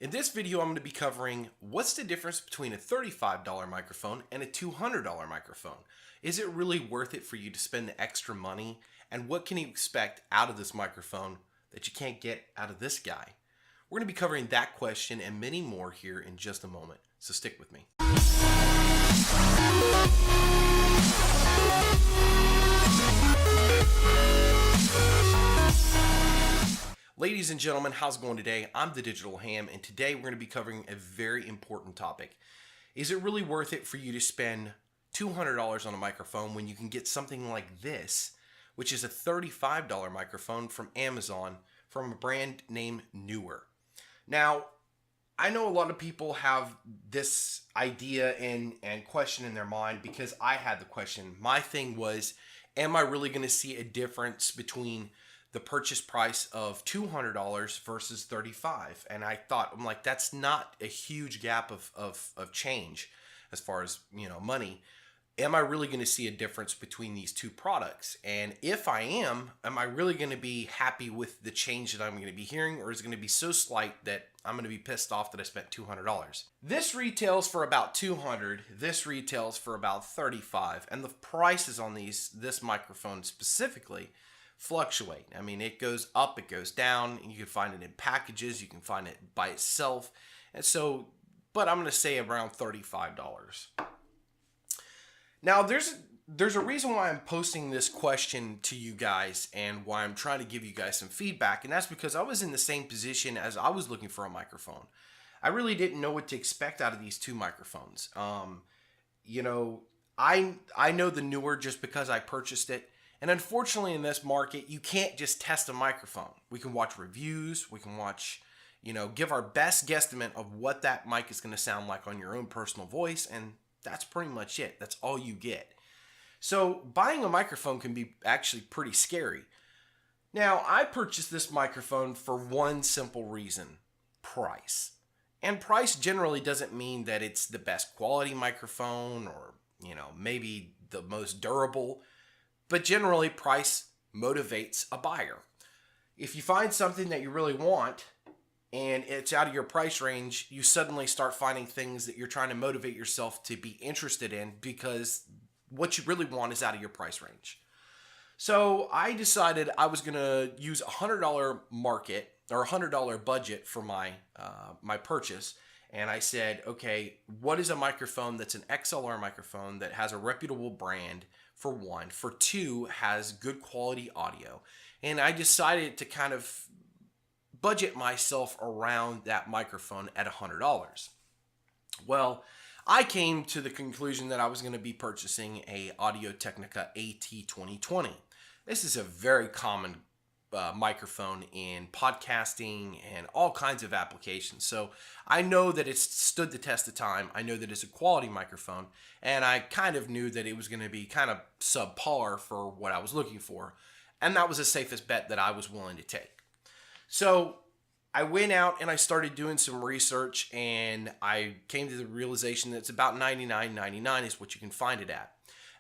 In this video, I'm going to be covering what's the difference between a $35 microphone and a $200 microphone. Is it really worth it for you to spend the extra money? And what can you expect out of this microphone that you can't get out of this guy? We're going to be covering that question and many more here in just a moment, so stick with me. Ladies and gentlemen, how's it going today? I'm the Digital Ham, and today we're going to be covering a very important topic. Is it really worth it for you to spend $200 on a microphone when you can get something like this, which is a $35 microphone from Amazon from a brand named Newer? Now, I know a lot of people have this idea and question in their mind because I had the question. My thing was, am I really going to see a difference between the purchase price of $200 versus $35? And I thought, I'm like, that's not a huge gap of change as far as, money. Am I really going to see a difference between these two products? And if I am I really going to be happy with the change that I'm going to be hearing, or is it going to be so slight that I'm going to be pissed off that I spent $200? This retails for about $200. This retails for about $35. And the prices on this microphone specifically fluctuate. I mean, it goes up, it goes down, and you can find it in packages, you can find it by itself. And so, but I'm going to say around $35. Now, there's a reason why I'm posting this question to you guys and why I'm trying to give you guys some feedback, and that's because I was in the same position as I was looking for a microphone. I really didn't know what to expect out of these two microphones. I know the Newer just because I purchased it. And unfortunately in this market, you can't just test a microphone. We can watch reviews, we can watch, give our best guesstimate of what that mic is going to sound like on your own personal voice, and that's pretty much it. That's all you get. So buying a microphone can be actually pretty scary. Now, I purchased this microphone for one simple reason: price. And price generally doesn't mean that it's the best quality microphone or, maybe the most durable. But generally, price motivates a buyer. If you find something that you really want and it's out of your price range, you suddenly start finding things that you're trying to motivate yourself to be interested in because what you really want is out of your price range. So I decided I was going to use a $100 market or $100 budget for my purchase. And I said, okay, what is a microphone that's an XLR microphone that has a reputable brand, for one? For two, has good quality audio. And I decided to kind of budget myself around that microphone at $100. Well, I came to the conclusion that I was going to be purchasing a Audio-Technica AT2020. This is a very common microphone in podcasting and all kinds of applications. So I know that it's stood the test of time. I know that it's a quality microphone, and I kind of knew that it was going to be kind of subpar for what I was looking for. And that was the safest bet that I was willing to take. So I went out and I started doing some research, and I came to the realization that it's about $99.99 is what you can find it at.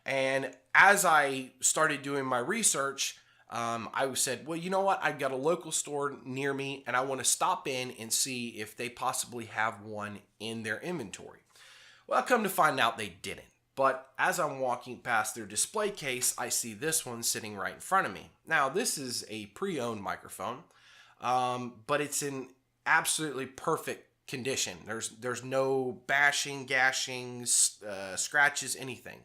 And as I started doing my research, I said, well, you know what? I've got a local store near me, and I want to stop in and see if they possibly have one in their inventory. Well, come to find out they didn't. But as I'm walking past their display case, I see this one sitting right in front of me. Now, this is a pre-owned microphone, but it's in absolutely perfect condition. There's no bashing, gashing, scratches, anything.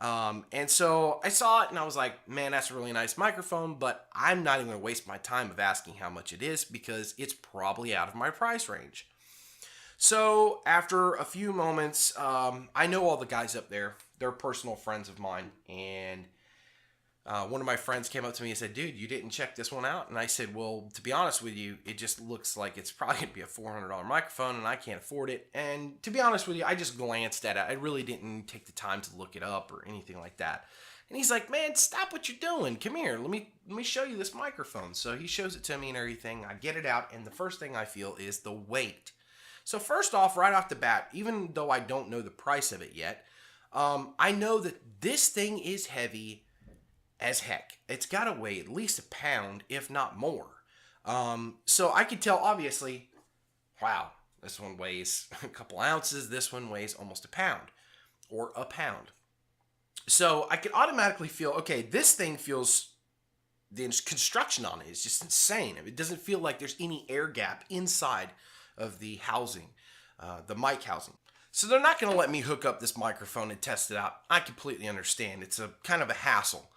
And so I saw it and I was like, man, that's a really nice microphone, but I'm not even going to waste my time of asking how much it is because it's probably out of my price range. So after a few moments, I know all the guys up there. They're personal friends of mine. And one of my friends came up to me and said, dude, you didn't check this one out? And I said, well, to be honest with you, it just looks like it's probably going to be a $400 microphone and I can't afford it. And to be honest with you, I just glanced at it. I really didn't take the time to look it up or anything like that. And he's like, man, stop what you're doing. Come here. Let me show you this microphone. So he shows it to me and everything. I get it out, and the first thing I feel is the weight. So first off, right off the bat, even though I don't know the price of it yet, I know that this thing is heavy as heck. It's got to weigh at least a pound, if not more. So I could tell, obviously, wow, This one weighs a couple ounces. This one weighs almost a pound or a pound. So I could automatically feel, okay, this thing feels, the construction on it is just insane. It doesn't feel like there's any air gap inside of the housing, the mic housing. So they're not going to let me hook up this microphone and test it out. I completely understand. It's a kind of a hassle.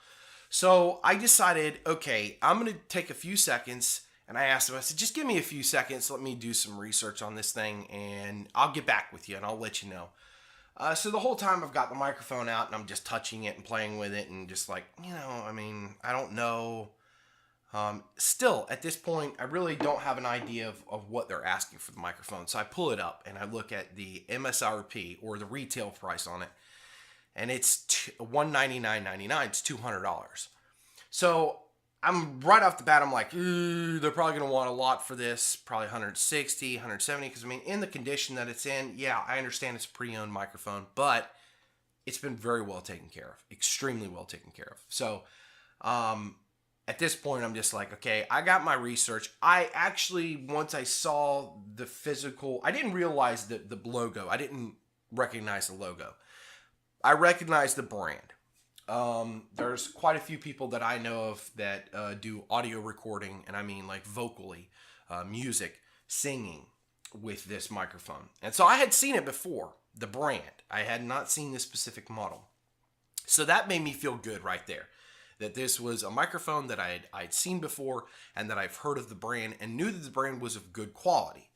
So I decided, okay, I'm going to take a few seconds, and I asked them, I said, just give me a few seconds, let me do some research on this thing, and I'll get back with you, and I'll let you know. So the whole time I've got the microphone out, and I'm just touching it and playing with it, and just like, I don't know. Still, at this point, I really don't have an idea of what they're asking for the microphone. So I pull it up, and I look at the MSRP, or the retail price on it, and it's $199.99. It's $200. So I'm right off the bat, I'm like, they're probably going to want a lot for this, probably 160, 170, because in the condition that it's in, yeah, I understand it's a pre-owned microphone, but it's been very well taken care of, extremely well taken care of. So at this point, I'm just like, okay, I got my research. I actually, once I saw the physical, I didn't realize the logo. I didn't recognize the logo. I recognize the brand. There's quite a few people that I know of that do audio recording, and I mean like vocally, music, singing with this microphone. And so I had seen it before, the brand. I had not seen this specific model. So that made me feel good right there, that this was a microphone that I'd seen before, and that I've heard of the brand and knew that the brand was of good quality.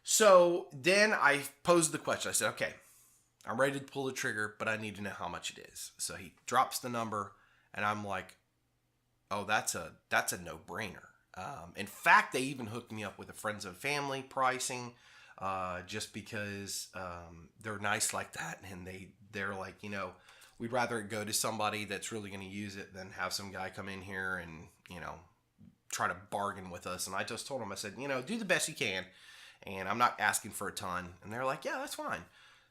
So then I posed the question. I said, okay, I'm ready to pull the trigger, but I need to know how much it is. So he drops the number, and I'm like, oh, that's a no-brainer. In fact, they even hooked me up with a friends and family pricing, just because they're nice like that, and they're like, we'd rather it go to somebody that's really going to use it than have some guy come in here and try to bargain with us. And I just told them, I said, do the best you can, and I'm not asking for a ton. And they're like, yeah, that's fine.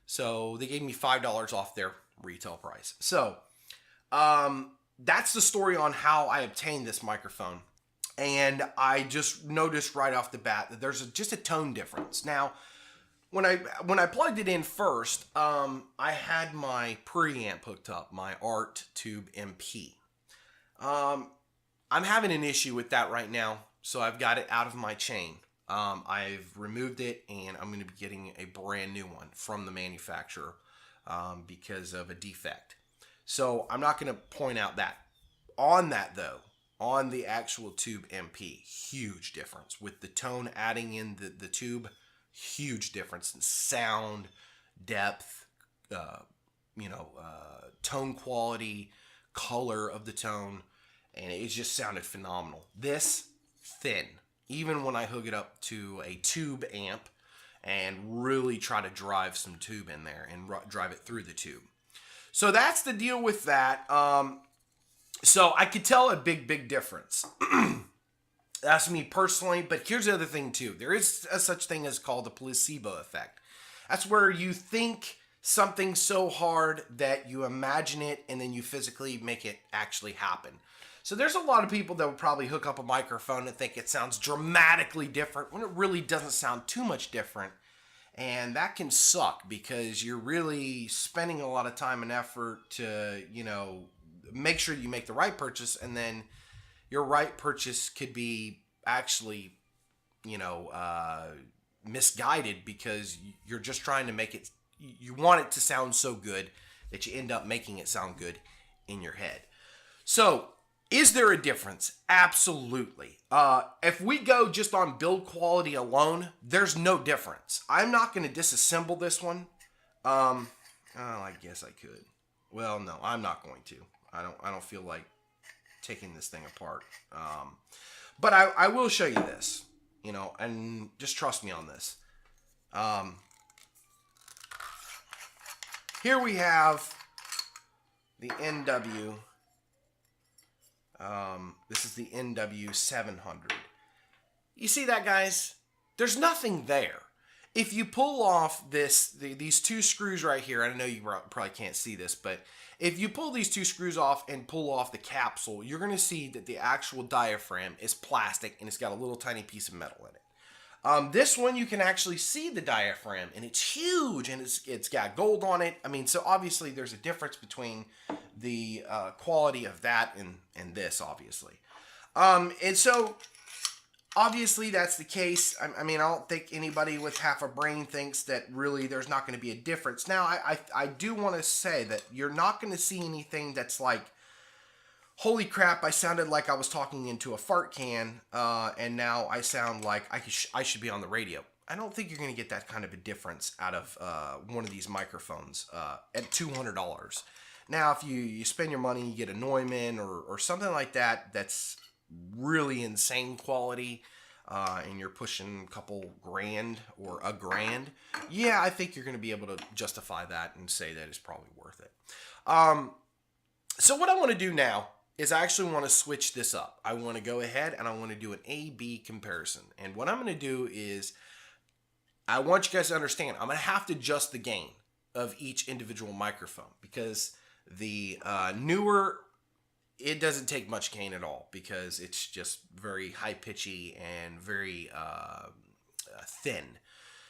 So they gave me $5 off their retail price. So that's the story on how I obtained this microphone. And I just noticed right off the bat that there's just a tone difference. Now, when I plugged it in first, I had my preamp hooked up, my Art Tube MP. I'm having an issue with that right now, so I've got it out of my chain. I've removed it, and I'm going to be getting a brand new one from the manufacturer because of a defect. So I'm not going to point out that. On that, though, on the actual Tube MP, huge difference. With the tone adding in the tube, huge difference in sound, depth, tone quality, color of the tone, and it just sounded phenomenal. This, thin. Even when I hook it up to a tube amp and really try to drive some tube in there and drive it through the tube. So that's the deal with that. So I could tell a big difference. That's me personally, but here's the other thing too. There is a such thing as called the placebo effect. That's where you think something so hard that you imagine it and then you physically make it actually happen. So there's a lot of people that would probably hook up a microphone and think it sounds dramatically different when it really doesn't sound too much different. And that can suck because you're really spending a lot of time and effort to, make sure you make the right purchase, and then your right purchase could be actually, misguided because you're just trying to make it, you want it to sound so good that you end up making it sound good in your head. So, is there a difference? Absolutely. If we go just on build quality alone, there's no difference. I'm not going to disassemble this one. I guess I could. Well, no, I'm not going to. I don't feel like taking this thing apart. But I will show you this, and just trust me on this. Here we have the NW. This is the NW 700. You see that, guys? There's nothing there. If you pull off these two screws right here, I know you probably can't see this, but if you pull these two screws off and pull off the capsule, you're going to see that the actual diaphragm is plastic and it's got a little tiny piece of metal in it. This one you can actually see the diaphragm, and it's huge, and it's got gold on it. I mean, so obviously there's a difference between the quality of that and this, obviously. And so obviously that's the case. I mean, I don't think anybody with half a brain thinks that really there's not going to be a difference. Now, I do want to say that you're not going to see anything that's like, holy crap, I sounded like I was talking into a fart can, and now I sound like I should be on the radio. I don't think you're going to get that kind of a difference out of one of these microphones at $200. Now, if you spend your money, you get a Neumann or something like that that's really insane quality, and you're pushing a couple grand or a grand, yeah, I think you're going to be able to justify that and say that it's probably worth it. So what I want to do now is I actually want to switch this up. I want to go ahead and I want to do an A-B comparison. And what I'm going to do is I want you guys to understand I'm going to have to adjust the gain of each individual microphone, because the newer, it doesn't take much gain at all, because it's just very high pitchy and very thin.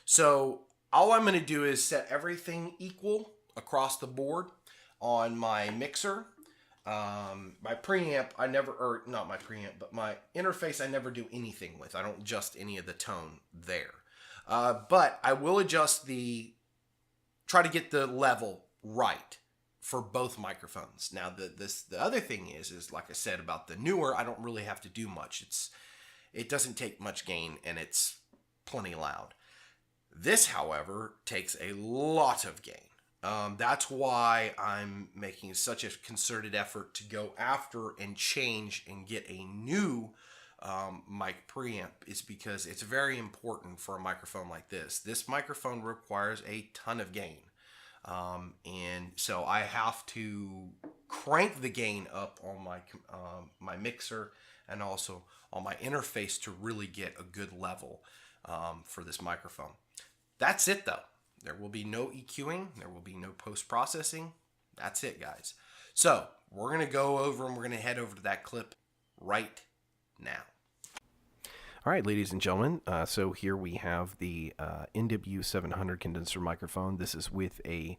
So all I'm going to do is set everything equal across the board on my mixer. My preamp, not my preamp, but my interface, I never do anything with. I don't adjust any of the tone there. But I will try to get the level right for both microphones. Now, the other thing is like I said about the newer, I don't really have to do much. It doesn't take much gain, and it's plenty loud. This, however, takes a lot of gain. That's why I'm making such a concerted effort to go after and change and get a new mic preamp, is because it's very important for a microphone like this. This microphone requires a ton of gain. And so I have to crank the gain up on my mixer and also on my interface to really get a good level for this microphone. That's it, though. There will be no EQing. There will be no post-processing. That's it, guys. So we're going to go over and we're going to head over to that clip right now. All right, ladies and gentlemen. So here we have the NW700 condenser microphone. This is with a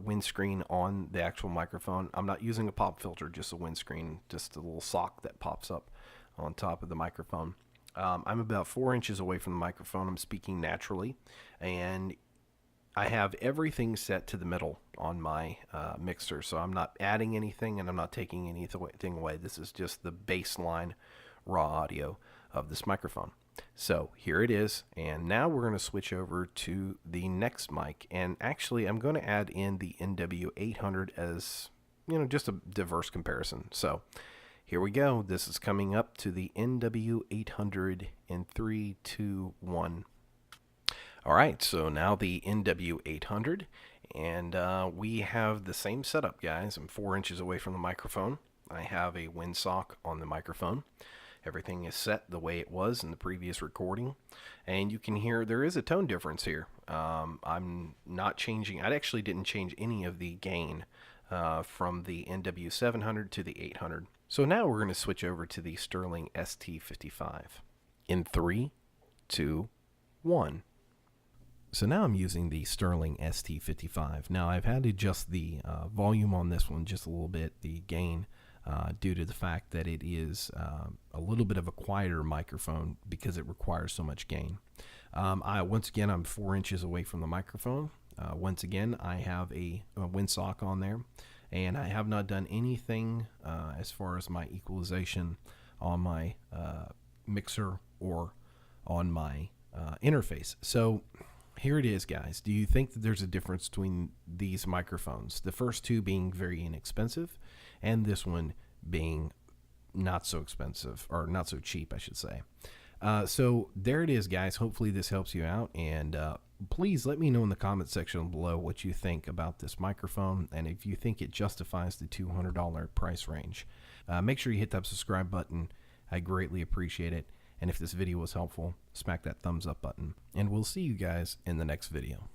windscreen on the actual microphone. I'm not using a pop filter, just a windscreen, just a little sock that pops up on top of the microphone. I'm about 4 inches away from the microphone. I'm speaking naturally, and I have everything set to the middle on my mixer, so I'm not adding anything and I'm not taking anything away. This is just the baseline raw audio of this microphone. So here it is, and now we're going to switch over to the next mic, and actually I'm going to add in the NW800 as, just a diverse comparison. So here we go. This is coming up to the NW800 in 3, 2, 1. All right, so now the NW800, and we have the same setup, guys. I'm 4 inches away from the microphone. I have a windsock on the microphone. Everything is set the way it was in the previous recording, and you can hear there is a tone difference here. I'm not changing. I actually didn't change any of the gain from the NW700 to the 800. So now we're going to switch over to the Sterling ST55 in 3, 2, 1. So now I'm using the Sterling ST55. Now I've had to adjust the volume on this one just a little bit, the gain, due to the fact that it is a little bit of a quieter microphone because it requires so much gain. Once again, I'm 4 inches away from the microphone. Once again, I have a windsock on there, and I have not done anything as far as my equalization on my mixer or on my interface. So here it is, guys. Do you think that there's a difference between these microphones? The first two being very inexpensive, and this one being not so expensive, or not so cheap, I should say. So there it is, guys. Hopefully this helps you out, and please let me know in the comment section below what you think about this microphone, and if you think it justifies the $200 price range. Make sure you hit that subscribe button. I greatly appreciate it. And if this video was helpful, smack that thumbs up button. And we'll see you guys in the next video.